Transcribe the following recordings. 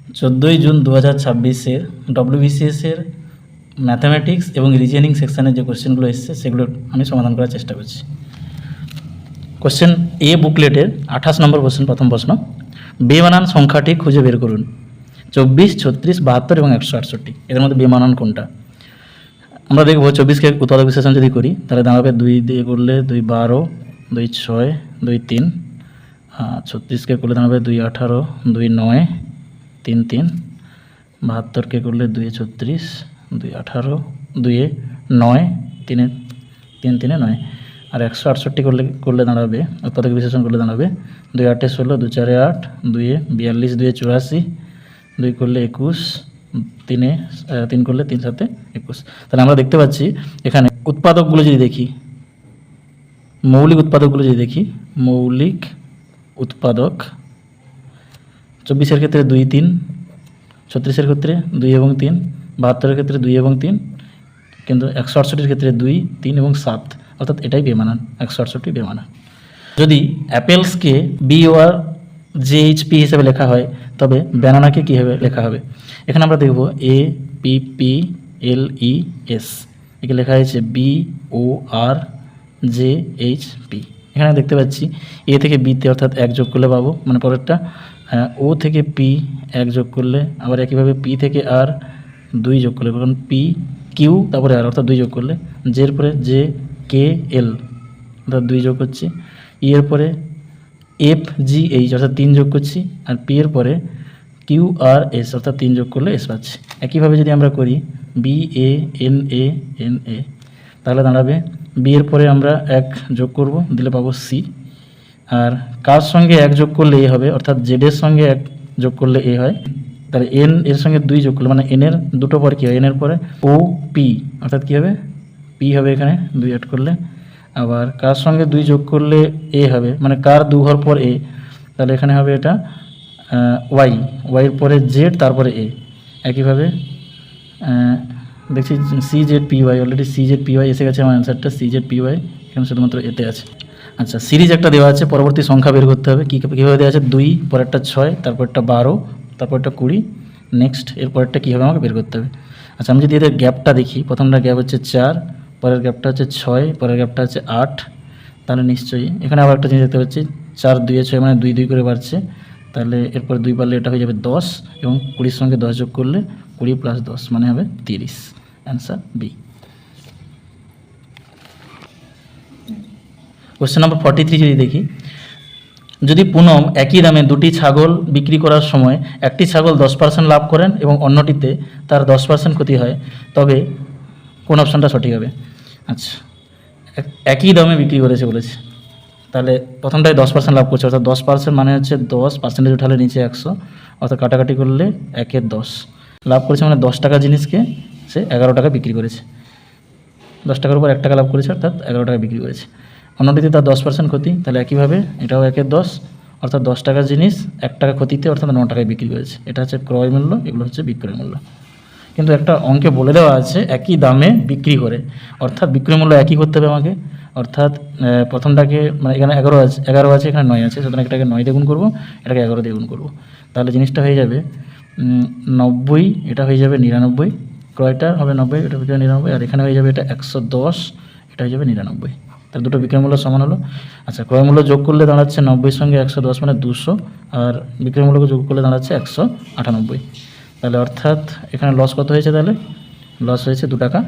14 June 2026-এর ডব্লিউবিসিএসের mathematics এবং reasoning সেকশানের যে কোশ্চেনগুলো এসছে সেগুলো আমি সমাধান করার চেষ্টা করছি। কোশ্চেন এ বুকলেটের 28 নম্বর কোশ্চেন, প্রথম প্রশ্ন, বেমানান সংখ্যাটি খুঁজে বের করুন। 24, 36, 72 এবং 168, এদের মধ্যে বেমানান কোনটা? আমরা দেখব 24কে উৎপাদক বিশ্লেষণ যদি করি তাহলে দাঁড়াবে 2 দিয়ে করলে 2 12, 2 6, 2 3। 36কে করলে দাঁড়াবে 2 18, 2 9, 3 3। 72কে করলে 2 36, 2 18, 2 9, 3 3 9। আর 168 করলে দাঁড়াবে উৎপাদক বিশ্লেষণ করলে দাঁড়াবে 2 8 16, 2 4 8, 2 42, 2 84, 2 করলে 21, 3 করলে 3 7 21। তাহলে আমরা দেখতে পাচ্ছি এখানে উৎপাদকগুলো যদি দেখি, মৌলিক উৎপাদকগুলো যদি দেখি, মৌলিক উৎপাদক 24-এর ক্ষেত্রে 2 3, 36-এর ক্ষেত্রে 2 এবং 3, 72-এর ক্ষেত্রে 2 এবং 3, কিন্তু 168-এর ক্ষেত্রে 2 3 এবং 7, অর্থাৎ এটাই বেমানান, 168 বেমানান। যদি অ্যাপেলসকে BORJHP হিসেবে লেখা হয় তবে ব্যানানাকে কীভাবে লেখা হবে? এখানে আমরা দেখব APPLES, একে লেখা হয়েছে BORJHP। এখানে দেখতে পাচ্ছি এ থেকে বিতে অর্থাৎ 1 যোগ করলে পাবো, মানে পরেরটা। ও থেকে পি 1 যোগ করলে, আবার একইভাবে পি থেকে আর 2 যোগ করলে, কারণ পি কিউ তারপরে আর অর্থাৎ 2 যোগ করলে, জের পরে JKL অর্থাৎ 2 যোগ করছি, ই এর পরে FGH অর্থাৎ 3 যোগ করছি, আর পি এর পরে QRS অর্থাৎ 3 যোগ করলে এস পাচ্ছি। একইভাবে যদি আমরা করি BANANA তাহলে দাঁড়াবে বি এর পরে আমরা 1 যোগ করব, দিলে পাবো সি। আর কার সঙ্গে 1 যোগ করলে এ হবে, অর্থাৎ জেডের সঙ্গে 1 যোগ করলে এ হয়। তাহলে এন এর সঙ্গে 2 যোগ করলে, মানে এনের দুটো পরে কী হয়, এনের পরে OP অর্থাৎ কী হবে, পি হবে এখানে 2 অ্যাড করলে। আবার কার সঙ্গে 2 যোগ করলে এ হবে, মানে কার 2 ঘর পর এ, তাহলে এখানে হবে এটা ওয়াইয়ের পরে জেড তারপরে এ। একইভাবে দেখছি CZPY, অলরেডি CZPY এসে গেছে আমার অ্যান্সারটা, CZPY এখানে শুধুমাত্র এতে আছে। আচ্ছা, সিরিজ একটা দেওয়া আছে, পরবর্তী সংখ্যা বের করতে হবে। কীভাবে দেওয়া আছে, 2, পরেরটা 6, তারপরটা 12, তারপরটা 20, নেক্সট এর পরেরটা কীভাবে আমাকে বের করতে হবে। আচ্ছা, আমি যদি এদের গ্যাপটা দেখি, প্রথমটা গ্যাপ হচ্ছে 4, পরের গ্যাপটা হচ্ছে 6, পরের গ্যাপটা হচ্ছে 8, তাহলে নিশ্চয়ই এখানে আবার একটা জিনিস দেখতে পাচ্ছি, 4 2 6, মানে 2 2 করে বাড়ছে, তাহলে এরপর 2 বাড়লে এটা হয়ে যাবে 10, এবং 20-র সঙ্গে 10 যোগ করলে 20 + 10 মানে হবে 30। Answer B. কোশ্চেন নম্বর 43 যদি দেখি, যদি পুনম একই দামে 2টি ছাগল বিক্রি করার সময় একটি ছাগল 10% লাভ করেন এবং অন্যটিতে তার 10% ক্ষতি হয়, তবে কোন অপশানটা সঠিক হবে? আচ্ছা, একই দামে বিক্রি করেছে বলেছে, তাহলে প্রথমটায় 10% লাভ করছে, অর্থাৎ 10% মানে হচ্ছে 10% উঠালে নিচে 100, অর্থাৎ কাটাকাটি করলে 1 10 লাভ করেছে, মানে 10 টাকা জিনিসকে সে 11 টাকা বিক্রি করেছে। 10 টাকার উপর 1 টাকা লাভ করেছে, অর্থাৎ 11 টাকা বিক্রি করেছে। অন্যটিতে তার 10% ক্ষতি, তাহলে একইভাবে এটাও 1 10, অর্থাৎ 10 টাকার জিনিস 1 টাকা ক্ষতিতে, অর্থাৎ 9 টাকায় বিক্রি করেছে। এটা হচ্ছে ক্রয় মূল্য, এগুলো হচ্ছে বিক্রয় মূল্য। কিন্তু একটা অঙ্কে বলে দেওয়া আছে একই দামে বিক্রি করে, অর্থাৎ বিক্রয় মূল্য একই করতে হবে আমাকে, অর্থাৎ প্রথমটাকে, মানে এখানে 11 আছে, এখানে 9 আছে, সুতরাং এটাকে 9 দিয়ে গুণ করবো, এটাকে 11 দিয়ে গুণ করবো, তাহলে জিনিসটা হয়ে যাবে 90, এটা হয়ে যাবে 99, ক্রয়টা হবে 90, এটা হয়ে যাবে 99, আর এখানে হয়ে যাবে এটা 110, এটা হয়ে যাবে 99। তাহলে দুটো বিক্রয় মূল্য সমান হলো। আচ্ছা, ক্রয় মূল্য যোগ করলে দাঁড়াচ্ছে 90-র সঙ্গে 110 মানে 200, আর বিক্রয় মূল্যকে যোগ করলে দাঁড়াচ্ছে 198। তাহলে অর্থাৎ এখানে লস কত হয়েছে, তাহলে লস হয়েছে 2 টাকা,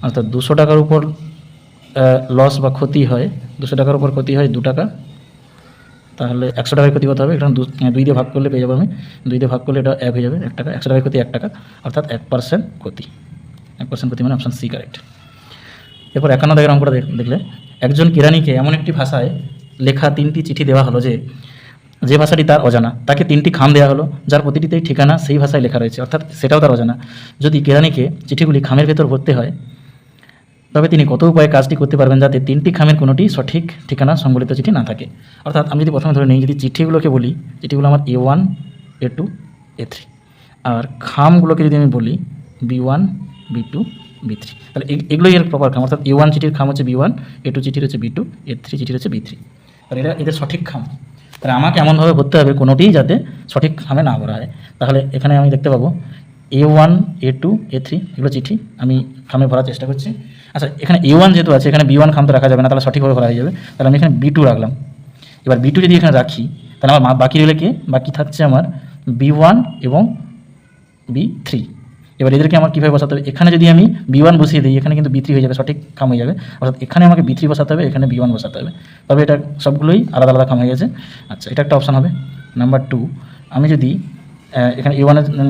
অর্থাৎ 200 টাকার উপর লস বা ক্ষতি হয়, 200 টাকার উপর ক্ষতি হয় 2 টাকা, তাহলে 100 টাকায় ক্ষতি কত হবে, এখানে 2 দিয়ে ভাগ করলে পেয়ে যাবো আমি, 2 দিয়ে ভাগ করলে এটা 1 হয়ে যাবে, 1 টাকা, 100 টাকায় ক্ষতি 1 টাকা, অর্থাৎ 1% ক্ষতি, 1% ক্ষতি মানে অপশান সি কারেক্ট। এরপর 51 দাগের অঙ্কটা দেখলে, একজন কেরানিকে এমন একটি ভাষায় লেখা 3টি চিঠি দেওয়া হলো যে ভাষাটি তার অজানা, তাকে 3টি খাম দেওয়া হলো যার প্রতিটিতেই ঠিকানা সেই ভাষায় লেখা রয়েছে, অর্থাৎ সেটাও তার অজানা। যদি কেরানিকে চিঠিগুলি খামের ভেতর ভরতে হয় তবে তিনি কত উপায়ে কাজটি করতে পারবেন যাতে 3টি খামের কোনোটি সঠিক ঠিকানা সংবলিত চিঠি না থাকে? অর্থাৎ আমি যদি প্রথমে ধরে নিই, যদি চিঠিগুলোকে বলি, চিঠিগুলো আমার A1 A2 A3, আর খামগুলোকে যদি আমি বলি B1 B2 B3, তাহলে এগুলোই এর প্রপার খাম, অর্থাৎ A1 চিঠির খাম হচ্ছে B1, A2 চিঠির হচ্ছে B2, A3 চিঠির হচ্ছে B3, তাহলে এদের সঠিক খাম। তাহলে আমাকে এমনভাবে ভরতে হবে কোনোটিই যাতে সঠিক খামে না ভরা হয়। তাহলে এখানে আমি দেখতে পাবো A1 A2 A3 এগুলো চিঠি আমি খামে ভরার চেষ্টা করছি। আচ্ছা, এখানে A1 যেহেতু আছে, এখানে B1 খাম তো রাখা যাবে না, তাহলে সঠিকভাবে ভরা হয়ে যাবে। তাহলে আমি এখানে B2 রাখলাম। এবার B2 যদি এখানে রাখি তাহলে আমার বাকি রইলে কি, বাকি থাকছে আমার B1 এবং B3। এবার এদেরকে আমার কীভাবে বসাতে হবে, এখানে যদি আমি B1 বসিয়ে দিই এখানে কিন্তু B3 হয়ে যাবে, সঠিক খাম হয়ে যাবে। অর্থাৎ এখানে আমাকে B3 বসাতে হবে, এখানে B1 বসাতে হবে, তবে এটা সবগুলোই আলাদা আলাদা খাম হয়ে গেছে। আচ্ছা, এটা একটা অপশান হবে। নাম্বার 2, আমি যদি এখানে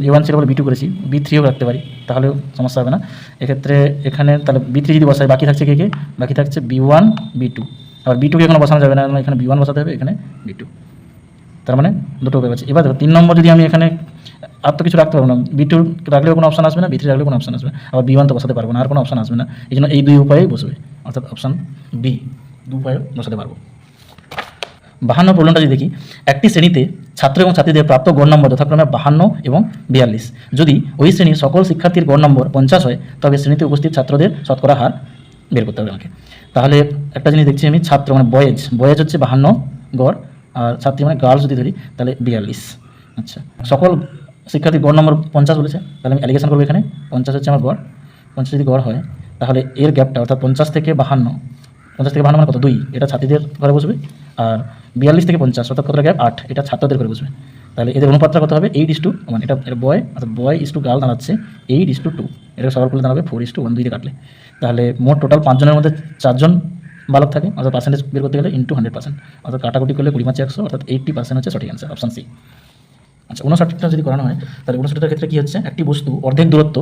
A1 ছিল বলে B2 করেছি, B3ও রাখতে পারি, তাহলেও সমস্যা হবে না। এক্ষেত্রে এখানে তাহলে B3 যদি বসাই বাকি থাকছে কে, বাকি থাকছে B1 B2। আবার B2কে এখানে বসানো যাবে না, এখানে B1 বসাতে হবে, এখানে B2। তার মানে দুটো উপায় আছে। এবার দেখো 3 নম্বর যদি আমি এখানে আর তো কিছু রাখতে পারবো না, B2 রাখলেও কোনো অপশান আসবে না, B3 রাখলেও কোনো অপশান আসবে না, আবার B1 তো বসাতে পারবো না, আর কোনো অপশান আসবে না। এই জন্য এই দুই উপায়েই বসবে, অর্থাৎ অপশান B, দু উপায়ে বসাতে পারবো। 52 প্রবলেমটা যদি দেখি, একটি শ্রেণীতে ছাত্র এবং ছাত্রীদের প্রাপ্ত গড় নম্বর যথাক্রমে 52 এবং 42। যদি ওই শ্রেণীর সকল শিক্ষার্থীর গড় নম্বর 50 হয় তবে শ্রেণীতে উপস্থিত ছাত্রদের শতকরা হার বের করতে হবে আমাকে। তাহলে একটা জিনিস দেখছি আমি, ছাত্র মানে বয়েজ হচ্ছে 52 গড়, আর ছাত্রী মানে গার্লস যদি ধরি তাহলে 42। আচ্ছা, সকল শিক্ষার্থীর গড় নম্বর 50 বলেছে, তাহলে আমি অ্যালিগেশন করবো এখানে 50 হচ্ছে আমার গড়। 50 যদি গড় হয় তাহলে এর গ্যাপটা অর্থাৎ 50 থেকে 52, 50 থেকে 52 মানে কত 2, এটা ছাত্রীদের ঘরে বসবে। আর 42 থেকে 50 অর্থাৎ কতটা গ্যাপ 8, এটা ছাত্রদের ঘরে বসবে। তাহলে এদের অনুপাতটা কত হবে 8:1, এটা বয় অর্থাৎ বয় ইস টু গার্ল দাঁড়াচ্ছে 8:2। এটা সবার করলে দাঁড়াবে 4:1, 2 দিয়ে কাটলে। তাহলে মোট টোটাল 5 জনের মধ্যে 4 জন বালক থাকে, অর্থাৎ পার্সেন্টেজ বের করতে গেলে ইন্টু 100%, অর্থাৎ কাটাকুটি করলে 20/100, অর্থাৎ 80% হচ্ছে সঠিক অ্যান্সার, অপশান সি। আচ্ছা, 59টা যদি করানো হয় তাহলে 59টার ক্ষেত্রে কী হচ্ছে, একটি বস্তু অর্ধেক দূরত্ব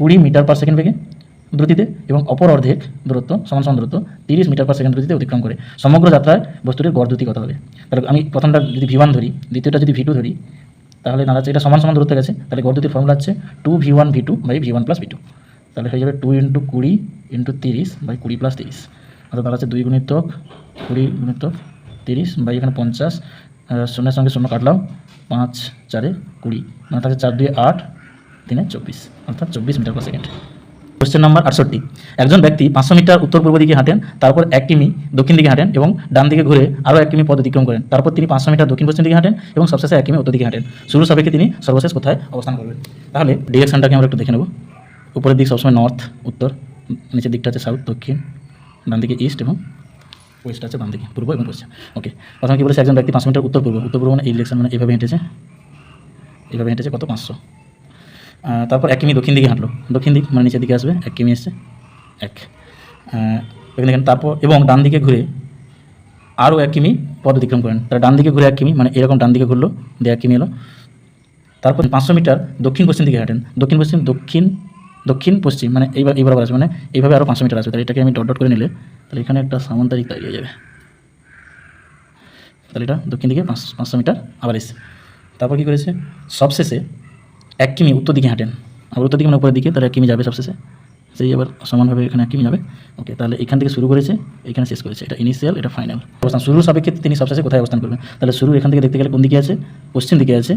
20 মিটার পার সেকেন্ড বেগে দ্রুতিতে এবং অপর অর্ধেক দূরত্ব সমান দূরত্ব 30 মিটার পার সেকেন্ড দ্রুতিতে অতিক্রম করে। সমগ্র যাত্রায় বস্তুটির গড় দ্রুতি কত হবে? তাহলে আমি প্রথমটা যদি V1 ধরি, দ্বিতীয়টা যদি V2 ধরি, তাহলে দাঁড়াচ্ছে এটা সমান দূরত্ব গেছে, তাহলে গড় দ্রুতির ফর্মুলা হচ্ছে 2V1 V2 by V1 plus V2। তাহলে হয়ে যাবে 2 × 20 × 30 বাই 20 প্লাস 30, অর্থাৎ দাঁড়াচ্ছে 2 গুণিতক 20 গুণিতক 30 বাই এখানে 50, শূন্যের সঙ্গে শূন্য কাটলাম, 5 4 20, মানে থাকছে 4 2 8 3 24, অর্থাৎ 24 metre per second. Question number 68, একজন ব্যক্তি 500 মিটার উত্তর পূর্ব দিকে হাঁটেন, তারপর 1 কিমি দক্ষিণ দিকে হাঁটেন এবং ডান দিকে ঘুরে আরও 1 কিমি পথ অতিক্রম করেন। তারপর তিনি 500 মিটার দক্ষিণ পশ্চিম দিকে হাঁটেন এবং সবশেষে 1 কিমি উত্তর দিকে হাঁটেন। শুরু সাপেক্ষে তিনি সর্বশেষ কোথায় অবস্থান করবেন? তাহলে ডিরেকশনটাকে আমরা একটু দেখে নেব। উপরের দিক সবসময় নর্থ উত্তর, নিচের দিকটা হচ্ছে সাউথ দক্ষিণ, ডান দিকে ইস্ট এবং ওয়েস্ট আছে বাম দিকে পূর্ব এবং পশ্চিম। ওকে, প্রথমে কী বলেছে, একজন ব্যক্তি 500 মিটার উত্তর পূর্ব মানে এই ডিরেকশন, মানে এইভাবে হেঁটেছে কত 500। তারপর 1 কিমি দক্ষিণ দিকে হাঁটলো, দক্ষিণ দিক মানে নিচের দিকে আসবে, 1 কিমি এসছে 1 এখানে দেখেন। তারপর এবং ডান দিকে ঘুরে আরও 1 কিমি পথ অতিক্রম করেন, তাহলে ডান দিকে ঘুরে 1 কিমি, মানে এরকম ডান দিকে ঘুরলো দিয়ে 1 কিমি এলো। তারপর 500 মিটার দক্ষিণ পশ্চিম দিকে হাঁটেন, দক্ষিণ পশ্চিম মানে এইবার আসবে, মানে এইভাবে আরও 500 মিটার আসবে। তাহলে এটাকে আমি ডট করে নিলে তাহলে এখানে একটা সামান্তরিক তৈরি হয়ে যাবে, তাহলে এটা দক্ষিণ দিকে 500 মিটার আবার এসছে। তারপর কী করেছে, সবশেষে 1 কিমি উত্তর দিকে হাঁটেন, আবার উত্তর দিকে মানে উপরের দিকে, তাহলে 1 কিমি যাবে সবশেষে, সেই আবার সমানভাবে এখানে 1 কিমি যাবে। ওকে, তাহলে এখান থেকে শুরু করেছে, এখানে শেষ করেছে, এটা ইনিশিয়াল, এটা ফাইনাল অবস্থান। শুরুর সাপেক্ষে তিনি সবশেষে কোথায় অবস্থান করবেন? তাহলে শুরু এখান থেকে দেখতে গেলে কোন দিকে আছে, পশ্চিম দিকে আছে,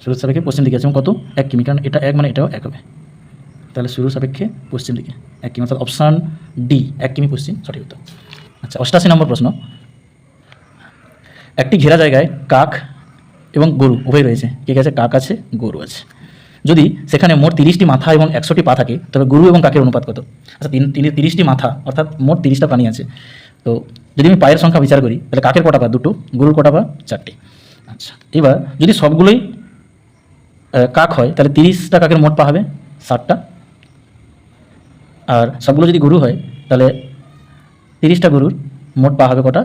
শুরুর সাপেক্ষে পশ্চিম দিকে আছে এবং কত 1 কিমি, কারণ এটা 1 মানে এটাও 1 হবে, তাহলে শুরুর সাপেক্ষে পশ্চিম দিকে 1 কিমি, অর্থাৎ অপশান ডি 1 কিমি পশ্চিম সঠিক উত্তর। আচ্ছা, 88 নম্বর প্রশ্ন, একটি ঘেরা জায়গায় কাক এবং গরু উভয় রয়েছে, কে আছে, কাক আছে গরু আছে। যদি সেখানে মোট 30টি মাথা এবং 100টি পা থাকে তবে গরু এবং কাকের অনুপাত কত? আচ্ছা, 30টি মাথা অর্থাৎ মোট 30টা প্রাণী আছে, তো যদি আমি পায়ের সংখ্যা বিচার করি তাহলে কাকের কটা পা? 2টো, গরুর কটা পা? 4টি। আচ্ছা, এবার যদি সবগুলোই কাক হয় তাহলে 30টা কাকের মোট পা হবে 60টা, আর সবগুলো যদি গরু হয় তাহলে 30টা গরুর মোট পা হবে কটা?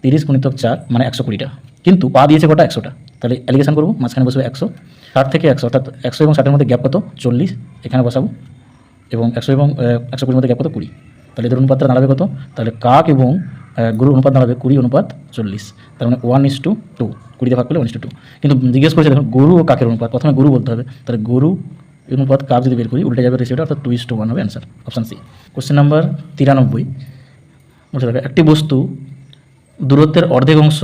30 × 4 মানে 120টা, কিন্তু পা দিয়েছে কটা? 100টা। তাহলে অ্যালিগেশন করবো, মাঝখানে বসবে 100, 60 থেকে 100, অর্থাৎ 100 এবং 60-এর মধ্যে গ্যাপ কত? 40, এখানে বসাবো, এবং 100 এবং 120-এর মধ্যে গ্যাপ কত? 20। তাহলে এদের অনুপাতটা দাঁড়াবে কত? তাহলে কাক এবং গরুর অনুপাত দাঁড়াবে 20:40, তার মানে 1:2, 20 ভাগ করলে 1:2। কিন্তু জিজ্ঞেস করেছে দেখুন গরু ও কাকের অনুপাত, প্রথমে গরু বলতে হবে, তাহলে গরু অনুপাত কাক যদি বের করি উল্টে যাবে রেশিওটা, অর্থাৎ 2:1 হবে answer, option C. Question number 93, বলতে থাকে একটি বস্তু দূরত্বের অর্ধেক অংশ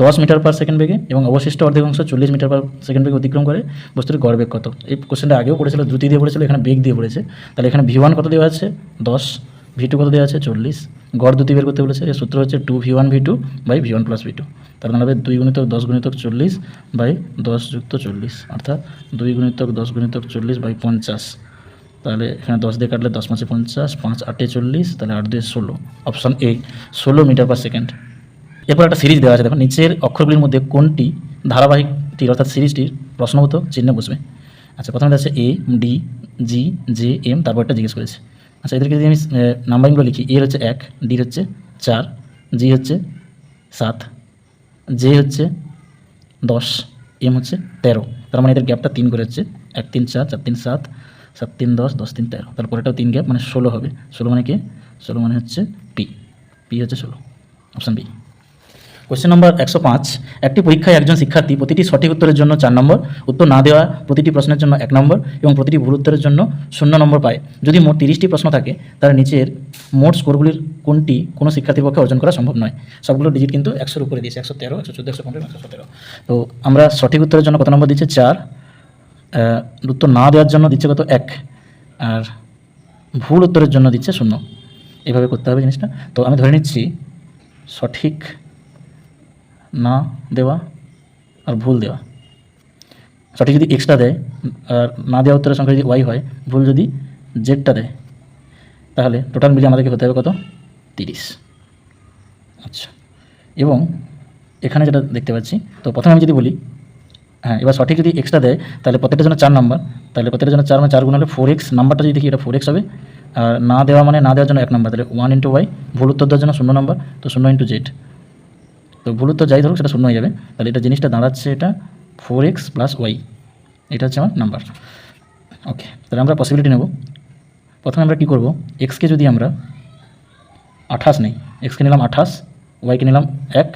10 মিটার পার সেকেন্ড বেগে এবং অবশিষ্ট অর্ধেক অংশ 40 মিটার পার সেকেন্ড বেগে অতিক্রম করে, বস্তুর গড় বেগ কত? এই কোশ্চেনটা আগেও পড়েছিল, দ্রুতি দিয়ে পড়েছিল, এখানে বেগ দিয়ে পড়েছে। তাহলে এখানে V1 কত দেওয়া আছে? 10, V2 কত দেওয়া আছে 40, গড় দ্রুতি বের করতে বলেছে, এর সূত্র হচ্ছে 2v1v2 by v1 plus v2, তার মানে হবে 2 গুণিতক 10 গুণিতক 40 বাই 10 যুক্ত 40, অর্থাৎ 2 গুণিতক 10 গুণিতক 40 বাই 50। তাহলে এখানে 10 দিয়ে কাটলে 10 5 50, 5 8 40, তাহলে 8 2 16, option A 16 metre per second. এরপর একটা সিরিজ দেওয়া আছে, দেখো নিচের অক্ষরগুলির মধ্যে কোনটি ধারাবাহিকটির অর্থাৎ সিরিজটির প্রশ্নবোধক চিহ্নে বসবে। আচ্ছা, প্রথমে আছে এ, ডি, জি, জে, এম, তারপরটা জিজ্ঞেস করেছে। আচ্ছা, এদেরকে যদি আমি নাম্বারিংগুলো লিখি, এ হচ্ছে 1, ডি হচ্ছে 4, জি হচ্ছে 7, জে হচ্ছে 10, এম হচ্ছে 13, তার মানে এদের গ্যাপটা 3 করে হচ্ছে 1 3 4 4 3 7, 7 3 10, 10 3 13, তারপর এটাও 3 গ্যাপ মানে 16 হবে। 16 মানে কি? 16 মানে হচ্ছে পি, পি হচ্ছে 16, অপশান বি। কোশ্চেন নম্বর 105, একটি পরীক্ষায় একজন শিক্ষার্থী প্রতিটি সঠিক উত্তরের জন্য 4 নম্বর, উত্তর না দেওয়া প্রতিটি প্রশ্নের জন্য 1 নম্বর এবং প্রতিটি ভুল উত্তরের জন্য 0 নম্বর পায়। যদি মোট 30টি প্রশ্ন থাকে, তার নিচের মোট স্কোরগুলির কোনটি কোনো শিক্ষার্থীর পক্ষে অর্জন করা সম্ভব নয়। সবগুলো ডিজিট কিন্তু 100-র উপরে দিয়েছে, 113, 114, 115, 117। তো আমরা সঠিক উত্তরের জন্য কত নম্বর দিচ্ছে? 4, উত্তর না দেওয়ার জন্য দিচ্ছে কত? 1, আর ভুল উত্তরের জন্য দিচ্ছে 0। এইভাবে করতে হবে জিনিসটা। তো আমি ধরে নিচ্ছি সঠিক না দেওয়া আর ভুল দেওয়া, সঠিক যদি এক্সটা দেয় আর না দেওয়া উত্তরের সংখ্যা যদি ওয়াই হয়, ভুল যদি জেডটা দেয়, তাহলে টোটাল মিলিয়ে আমাদেরকে হতে হবে কত? 30। আচ্ছা, এবং এখানে যেটা দেখতে পাচ্ছি, তো প্রথমে আমি যদি বলি, হ্যাঁ, এবার সঠিক যদি এক্সটা দেয় তাহলে প্রত্যেকটার জন্য 4 নম্বর, তাহলে প্রত্যেকটার জন্য 4 মানে 4 গুণ হলে 4x, নাম্বারটা যদি দেখি এটা 4x হবে, আর না দেওয়া মানে না দেওয়ার জন্য 1 নম্বর, তাহলে 1 × y, ভুল উত্তর দেওয়ার জন্য 0 নম্বর, তো 0 × z, তো ভুল উত্তর যাই ধরুক সেটা 0 হয়ে যাবে। তাহলে এটা জিনিসটা দাঁড়াচ্ছে এটা 4x + y, এটা হচ্ছে আমার নাম্বার। ওকে, তাহলে আমরা পসিবিলিটি নেব। প্রথমে আমরা কী করব, এক্সকে যদি আমরা 28 নেই, এক্সকে নিলাম 28, ওয়াইকে নিলাম 1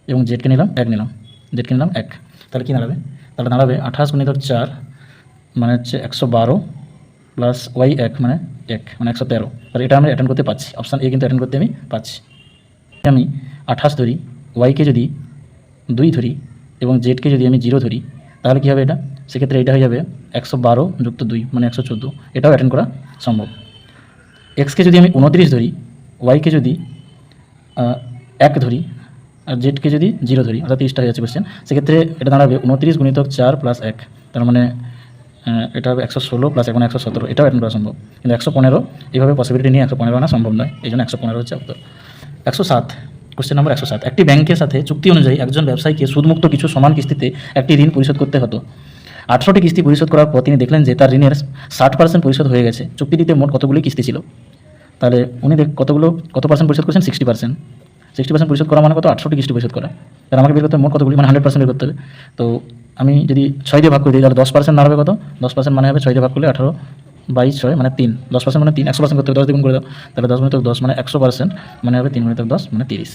এবং জেডকে নিলাম 1 নিলাম, জেডকে নিলাম 1, তাহলে কী দাঁড়াবে? তাহলে দাঁড়াবে 28 × 4 মানে হচ্ছে 112 প্লাস ওয়াই 1 মানে 1 মানে 113। তাহলে এটা আমরা অ্যাটেন্ড করতে পারছি, অপশান এ কিন্তু অ্যাটেন্ড করতে আমি পাচ্ছি। আমি 28 ধরি, ওয়াইকে যদি 2 ধরি এবং জেডকে যদি আমি 0 ধরি, তাহলে কী হবে? এটা সেক্ষেত্রে এটা হয়ে যাবে 112 + 2 মানে 114, এটাও অ্যাটেন্ড করা সম্ভব। এক্সকে যদি আমি 29 ধরি, ওয়াইকে যদি 1 ধরি আর জেডকে যদি 0 ধরি, অর্থাৎ 30টা হয়ে যাচ্ছে কোশ্চেন, সেক্ষেত্রে এটা দাঁড়াবে 29 × 4 + 1, তার মানে এটা হবে 116 + 1 117, এটাও অ্যাটেন্ড করা সম্ভব। কিন্তু 115 এইভাবে পসিবিলিটি নিয়ে 115 আনা সম্ভব নয়, এই জন্য 115 হচ্ছে উত্তর। 107, কোশ্চেন নম্বর 107, একটি ব্যাংকের সাথে চুক্তি অনুযায়ী একজন ব্যবসায়ীকে সুদমুক্ত কিছু সমান কিস্তিতে একটি ঋণ পরিশোধ করতে হতো। 18টি কিস্তি পরিশোধ করার পর তিনি দেখলেন যে তার ঋণের 60% পরিশোধ হয়ে গেছে। চুক্তিটিতে মোট কতগুলি কিস্তি ছিল? তাহলে উনি কত পার্সেন্ট পরিশোধ করেছেন? 60%। 60% পরিশোধ করা মানে কত? 18টি কিস্তি পরিশোধ করা। তাহলে আমাকে বের করতে হবে মোট কতগুলি, মানে 100% বের করতে হবে। তো আমি যদি 6 দিয়ে ভাগ করে দিই, তাহলে 10% দাঁড়াবে কত? 10% মানে হবে 6 দিয়ে ভাগ করলে 18/6 মানে 3, 10% মানে 3, 100% করতে হবে, 10 দ্বিগুণ করে দাও, তাহলে 10 × 10 মানে 100% মানে হবে 3 × 10 মানে 30।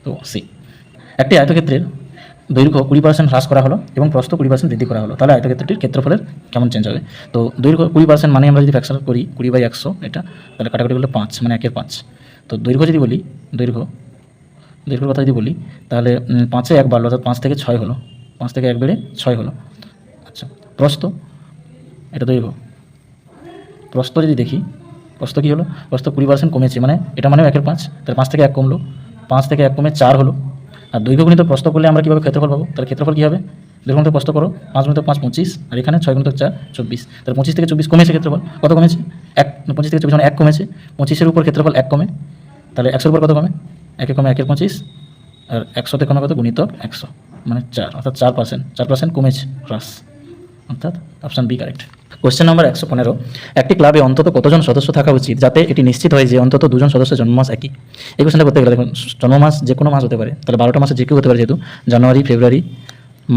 তো সি। একটি আয়তক্ষেত্রের দৈর্ঘ্য 20% হ্রাস করা হলো এবং প্রস্থ 20% বৃদ্ধি করা হলো, তাহলে আয়তক্ষেত্রটির ক্ষেত্রফলের কেমন চেঞ্জ হবে? তো দৈর্ঘ্য 20% মানে আমরা যদি ফ্যাকশন করি 20/100 এটা, তাহলে কাটাকাটি করলে 5 মানে 1/5। তো দৈর্ঘ্য যদি বলি, দৈর্ঘ্যের কথা যদি বলি, তাহলে 5-এ 1 বাড়লো, অর্থাৎ 5 থেকে 6 হলো, 5 থেকে 1 বেড়ে 6 হলো। আচ্ছা, প্রস্থ, এটা দৈর্ঘ্য, প্রস্থ যদি দেখি, প্রস্থ কী হলো? প্রস্থ 20% কমেছে, মানে এটা মানে 1/5, তাহলে 5 থেকে 1 কমলো, 5 থেকে 1 কমে 4 হলো। আর দৈর্ঘ্য গুণিত প্রস্থ করলে আমরা কীভাবে ক্ষেত্রফল পাবো? তাহলে ক্ষেত্রফল কী হবে? দৈর্ঘ্য গুণিত প্রস্থ করো, 5 × 5 25, আর এখানে 6 × 4 24, তাহলে 25 থেকে 24 কমেছে ক্ষেত্রফল, কত কমেছে? 1, 25 থেকে 24 মানে 1 কমেছে, 25-এর উপর ক্ষেত্রফল 1 কমে, তাহলে 100-এর উপর কত কমে? 1 কমে 1/25, আর 100-তে কমে কত? গুণিতক 100 মানে 4, অর্থাৎ 4% কমেছে, হ্রাস, অর্থাৎ option B correct. Question number 115, একটি ক্লাবে অন্তত কতজন সদস্য থাকা উচিত যাতে এটি নিশ্চিত হয় যে অন্তত 2 জন সদস্যের জন্মমাস একই? এই কোশ্চেনটা করতে গেলে দেখুন, জন্মমাস যে কোনো মাস হতে পারে, তাহলে 12টা মাসে যে কেউ হতে পারে, যেহেতু জানুয়ারি, ফেব্রুয়ারি,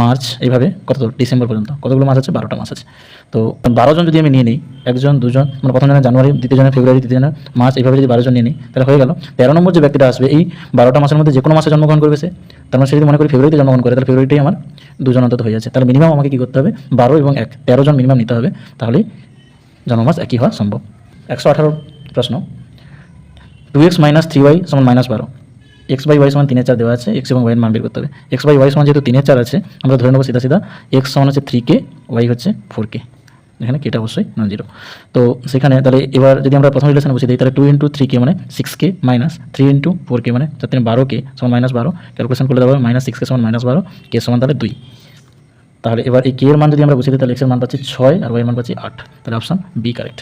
মার্চ, এইভাবে কত ডিসেম্বর পর্যন্ত কতগুলো মাস আছে? 12টা মাস আছে। তো 12 জন যদি আমি নিয়ে নিই, 1 জন 2 জন, মানে প্রথম জনের জানুয়ারি, দ্বিতীয় জনের ফেব্রুয়ারি, তৃতীয় জনের মার্চ, এইভাবে যদি 12 জন নিয়ে নিই, তাহলে হয়ে গেল 13 নম্বর যে ব্যক্তিটা আসবে এই 12টা মাসের মধ্যে যে কোনো মাসে জন্মগ্রহণ করবে সে, তার মানে সে যদি মনে করি ফেব্রুয়ারিতে জন্মগ্রহণ করে, তাহলে ফেব্রুয়ারিটাই আমার 2 জন অন্তত হয়ে যাচ্ছে। তাহলে মিনিমাম আমাকে কী করতে হবে? 12 এবং 1, 13 জন মিনিমাম নিতে হবে, তাহলেই জন্মমাস একই হওয়া সম্ভব। 118 প্রশ্ন, 2x - 3y = -12, x/y = 3/4 দেওয়া আছে, x এবং y এর মান বের করতে হবে। x/y যেহেতু 3/4 আছে, আমরা ধরে নেব সিধা x সমান হচ্ছে 3k, y হচ্ছে 4k। এখানে কেটা অবশ্যই নন জিরো। তো সেখানে তাহলে এবার যদি আমরা প্রথম রিলেশনে বসে দিই, তাহলে 2 × 3k মানে 6k মাইনাস 3 × 4k মানে 4 × 12k সমান -12, ক্যালকুলেশন করলে দেওয়া হবে -6k সমান -12, k সমান তাহলে 2। তাহলে এবার এই k এর মান যদি আমরা বসিয়ে দিই, তাহলে x এর মান পাচ্ছি 6 আর y এর মান পাচ্ছি 8, তাহলে অপশান বি কারেক্ট।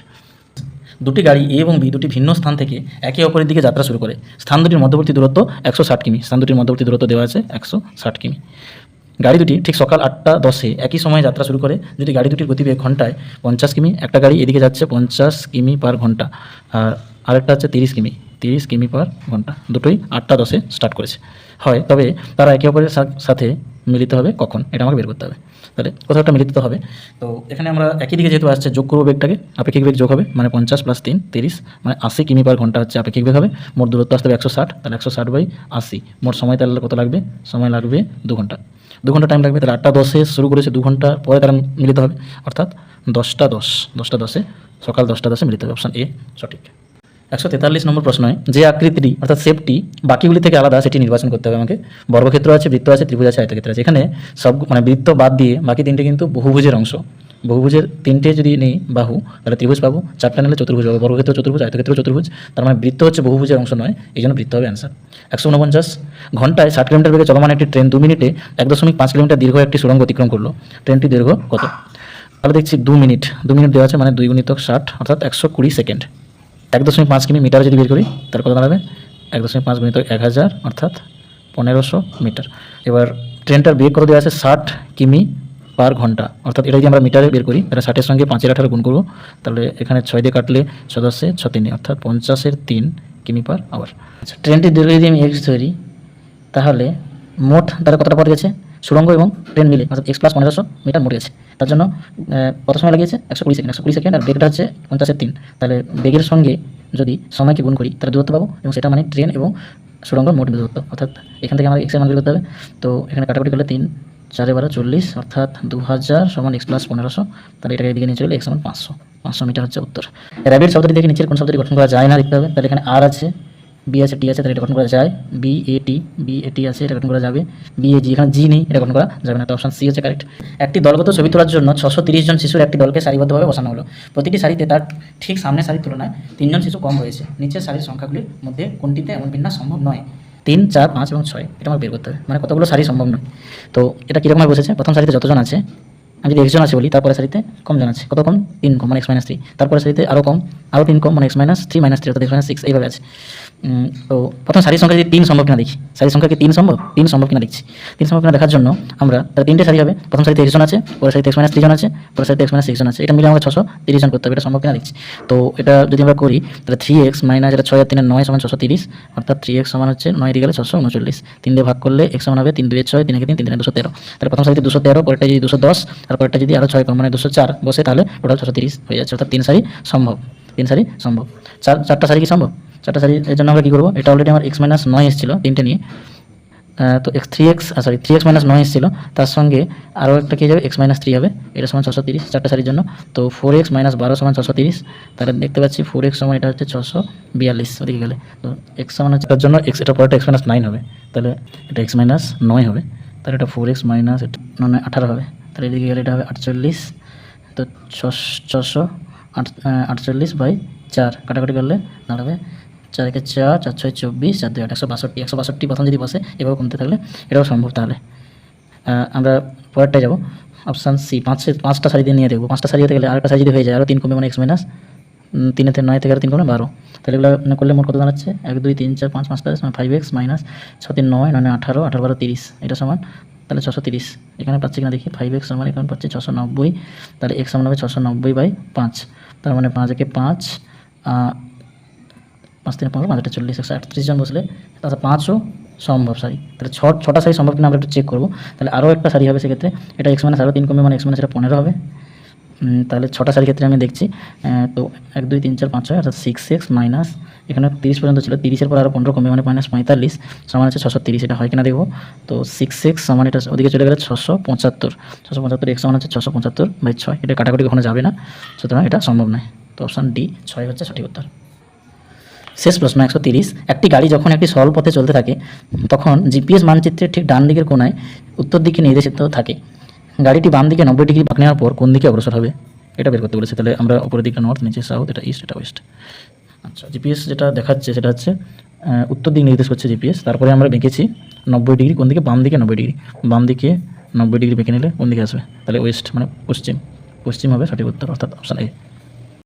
দুটি গাড়ি এ এবং বি দুটি ভিন্ন স্থান থেকে একে অপরের দিকে যাত্রা শুরু করে। স্থান দুটির মধ্যবর্তী দূরত্ব 160 কিমি। স্থান দুটির মধ্যবর্তী দূরত্ব দেওয়া আছে 160 কিমি। গাড়ি দুটি ঠিক সকাল 8:10 একই সময়ে যাত্রা শুরু করে। যদি গাড়ি দুটির গতিবেগ ঘন্টায় 50 কিমি, একটা গাড়ি এদিকে যাচ্ছে 50 কিমি পার ঘন্টা আর আরেকটা হচ্ছে 30 কিমি, 30 কিমি পার ঘন্টা, দুটোই 8:10 স্টার্ট করেছে হয়, তবে তারা একে অপরের সাথে মিলিত হবে কখন, এটা আমাকে বের করতে হবে। তাহলে কোথাও একটা মিলিত হবে। তো এখানে আমরা একই দিকে যেহেতু আসছে, যোগ করবো বেগটাকে, আপেক্ষিক বেগ যোগ হবে, মানে 50 + 3 30 মানে 80 কিমি পার ঘন্টা হচ্ছে আপেক্ষিক বেগ হবে। মোট দূরত্ব আসতে হবে 160, তাহলে 160/80। মোট সময় তাহলে কত লাগবে? সময় লাগবে 2 ঘন্টা। 2 ঘন্টা টাইম লাগবে। তাহলে 8:10 শুরু করেছে, 2 ঘন্টা পরে তারা মিলিত হবে, অর্থাৎ 10:10 সকাল 10:10 মিলিত হবে। অপশান এ সঠিক। 143 নম্বর প্রশ্নে যে আকৃতিটি অর্থাৎ শেপটি বাকিগুলি থেকে আলাদা সেটি নির্বাচন করতে হবে আমাকে। বর্গক্ষেত্র আছে, বৃত্ত আছে, ত্রিভুজ আছে, আয়তক্ষেত্র আছে। এখানে সব মানে বৃত্ত বাদ দিয়ে বাকি তিনটে কিন্তু বহুভুজের অংশ। বহুভুজের তিনটে যদি নেই বাহু, তাহলে ত্রিভুজ পাবো, 4টা নিলে চতুর্ভুজ পাবো। বর্গক্ষেত্র চতুর্ভুজ, আয়তক্ষেত্র চতুর্ভুজ, তার মানে বৃত্ত হচ্ছে বহুভুজের অংশ নয়, এই জন্য বৃত্ত হবে অ্যান্সার। 149 ঘন্টায় 60 কিলোমিটার বেগে চলমান একটি ট্রেন 2 মিনিটে 1.5 কিলোমিটার দীর্ঘ একটি সুড়ঙ্গ অতিক্রম করলো। ট্রেনটির দৈর্ঘ্য কত? তাহলে দেখছি 2 মিনিট দেওয়া আছে, মানে 2 × 60 অর্থাৎ 120 সেকেন্ড। 1.5 কিমি মিটার যদি বের করি তার কত দাঁড়াবে? 1.5 × 1000 অর্থাৎ 1500 মিটার। এবার ট্রেনটার বেগ কত দেওয়া আছে? 60 কিমি পার ঘন্টা, অর্থাৎ এটা যদি আমরা মিটারে বের করি তাহলে 60-এর সঙ্গে 5-18 গুণ করবো, তাহলে এখানে 6 দিয়ে কাটলে 6×10 = 6×3 অর্থাৎ 50-3 কিমি পার আওয়ার। আচ্ছা, ট্রেনটির দৈর্ঘ্য যদি আমি x ধরি তাহলে মোট তারা কতটা পথ গেছে? সুড়ঙ্গ এবং ট্রেন মিলে অর্থাৎ x + 1500 মিটার মোট গেছে। তার জন্য কত সময় লাগিয়েছে? 120 সেকেন্ড আর বেগটা হচ্ছে 50-3, তাহলে বেগের সঙ্গে যদি সময়কে গুণ করি তাহলে দূরত্ব পাবো, এবং সেটা মানে ট্রেন এবং সুড়ঙ্গের মোট দূরত্ব, অর্থাৎ এখান থেকে আমাদের x এর মান বের করতে হবে। তো এখানে কাটাকুটি করলে 3 × 4 = 40 অর্থাৎ 2000 = x + 1500, তাহলে এটাকে এদিকে নিয়ে চলে x = 500 মিটার হচ্ছে উত্তর। র্যাবিট শব্দটি দেখে নিচের কোন শব্দটি গঠন করা যায় না দেখতে হবে। তাহলে এখানে আর আছে, বি আছে, টি আছে, তাহলে এটা গঠন করা যায়। বিএটি আছে, এটা গঠন করা যাবে। বিএজি, এখানে জি নেই, এটা গঠন করা যাবে না, তো অপশন সি হচ্ছে কারেক্ট। একটি দলগত ছবি তোলার জন্য 630 জন শিশুর একটি দলকে সারিবদ্ধভাবে বসানো হলো। প্রতিটি সারিতে তার ঠিক সামনের সারির তুলনায় 3 জন শিশু কম রয়েছে। নিচের সারির সংখ্যাগুলির মধ্যে কোনটিতে এমন বিন্যাস সম্ভব নয়? 3, 4, 5 এবং 6, এটা আমার বের করতে হবে, মানে কতগুলো সারি সম্ভব নয়। তো এটা কীরকম বসেছে? প্রথম সারিতে যতজন আছে, আমি যদি একজন আছে বলি, তারপরে সারিতে কম জন আছে, কত কম? 3 কম, মানে x - 3, তারপরে সারিতে আরও কম, আরও 3 কম, মানে x - 3 - 3 অর্থাৎ x - 6, এইভাবে আছে। তো প্রথম সারির সংখ্যা যদি 3 সম্ভব কিনা দেখি, সারির সংখ্যা কি 3 সম্ভব? 3 সম্ভব কিনা দেখছি। 3 সম্ভব কিনা দেখার জন্য আমরা তাহলে 3টে সারি হবে, প্রথম সারিতে একজন আছে, পরের সারিতে x - 3 জন আছে, পরের সারিতে x - 6 জন আছে, এটা মিলে আমাকে 630 জন করতে হবে, এটা সম্ভব কিনা দেখছি। তো এটা যদি আমরা করি তাহলে 3x - এটা 6 আর 3 এর 9 = 630, অর্থাৎ 3x সমান হচ্ছে 9 দিয়ে গেলে 639, 3 দিয়ে ভাগ করলে x সমান হবে 3 × 2 = 6, 3 × 3 = 3, 3 × 213। তাহলে প্রথম সারিতে 213, পরেরটা যদি 210 আর পরেরটা যদি আরও 6 কম, মানে 204 বসে, তাহলে টোটাল 630 হয়ে যাচ্ছে, অর্থাৎ 3 সারি সম্ভব। 3 সারি সম্ভব। 4টা সারি কি সম্ভব? 4টা সারি এর জন্য আমরা কী করবো? এটা অলরেডি আমার x - 9 এসেছিলো 3টে নিয়ে, তো 3x - 9 এসেছিলো, তার সঙ্গে আরও একটা কী যাবে? x - 3 হবে, এটা সমান 630 4টা সারির জন্য। তো 4x - 12 = 630, তাহলে দেখতে পাচ্ছি 4x সমান এটা হচ্ছে 642 ওদিকে গেলে, তো x সমান হচ্ছে তার জন্য x, এটা পরেরটা x - 9 হবে, তাহলে এটা x - 9 হবে, তাহলে এটা 4x - 18 হবে, তাহলে এদিকে গেলে এটা হবে 48, তো 648/4 কাটাকাটি করলে দাঁড়াবে 4 × 4 = 4, 6 = 24, 4 × 2 = 162, 162 প্রথম যদি বসে এভাবে কমতে থাকলে এটাও সম্ভব। তাহলে আমরা পরেরটায় যাব, অপশান সি। 5টা সারি দিয়ে নিয়ে দেখবো, 5টা সারি হতে গেলে আরেকটা সারি যদি হয়ে যায়, আরও 3 কমে, মানে x - 3 থেকে 9 থেকে আরও 3 কমে 12, তাহলে এগুলো করলে মোট কত দাঁড়াচ্ছে? 1, 2, 3, 4, 5, 5টা, 5x - 6, 3, 9, 9, 18, 18, 12, 30, এটা সমান তাহলে 630। এখানে পাচ্ছি কিনা দেখি, 5x সমান এখানে পাচ্ছি 690, তাহলে x সমান হবে 690/5, তার মানে 5 একে 5, 5 3 15, 5 40, 138 জন বসলে, তাহলে 5ও সম্ভব সারি। তাহলে 6টা সারি সম্ভব কিনা আমরা একটু চেক করবো। তাহলে আরও একটা সারি হবে সেক্ষেত্রে, এটা x - আরও 3 কমবে, মানে x - সেটা 15 হবে। তাহলে 6টা সারির ক্ষেত্রে আমি দেখছি, তো 1, 2, 3, 4, 5, 6 অর্থাৎ 6x মাইনাস এখানে 30 পর্যন্ত ছিল, 30-এর পর আরও 15 কমবে, মানে -45 সমান হচ্ছে 630, এটা হয় কিনা দেখবো। তো 6x সমান এটা ওদিকে চলে গেলে 675, 675 x সমান হচ্ছে 675/6, এটা কাটাকুটি কখনো যাবে না, সুতরাং এটা সম্ভব নয়। তো অপশান ডি 6 হচ্ছে সঠিক উত্তর। শেষ প্রশ্ন 130, একটি গাড়ি যখন একটি সরল পথে চলতে থাকে তখন জিপিএস মানচিত্রের ঠিক ডান দিকের কোণায় উত্তর দিকে নির্দেশিত থাকে। গাড়িটি বাম দিকে 90 ডিগ্রি বাঁক নেওয়ার পর কোন দিকে অগ্রসর হবে? এটা বের করতে বলেছে। তাহলে আমরা উপরের দিকটা নর্থ, নিচে সাউথ, এটা ইস্ট, এটা ওয়েস্ট। আচ্ছা, জিপিএস যেটা দেখাচ্ছে সেটা হচ্ছে উত্তর দিক নির্দেশ করছে জিপিএস। তারপরে আমরা বেঁকেছি 90 ডিগ্রি, কোন দিকে? বাম দিকে 90 ডিগ্রি। বাম দিকে 90 ডিগ্রি বেঁকে নিলে কোন দিকে আসবে? তাহলে ওয়েস্ট মানে পশ্চিম। পশ্চিম হবে সঠিক উত্তর, অর্থাৎ অপশান এ।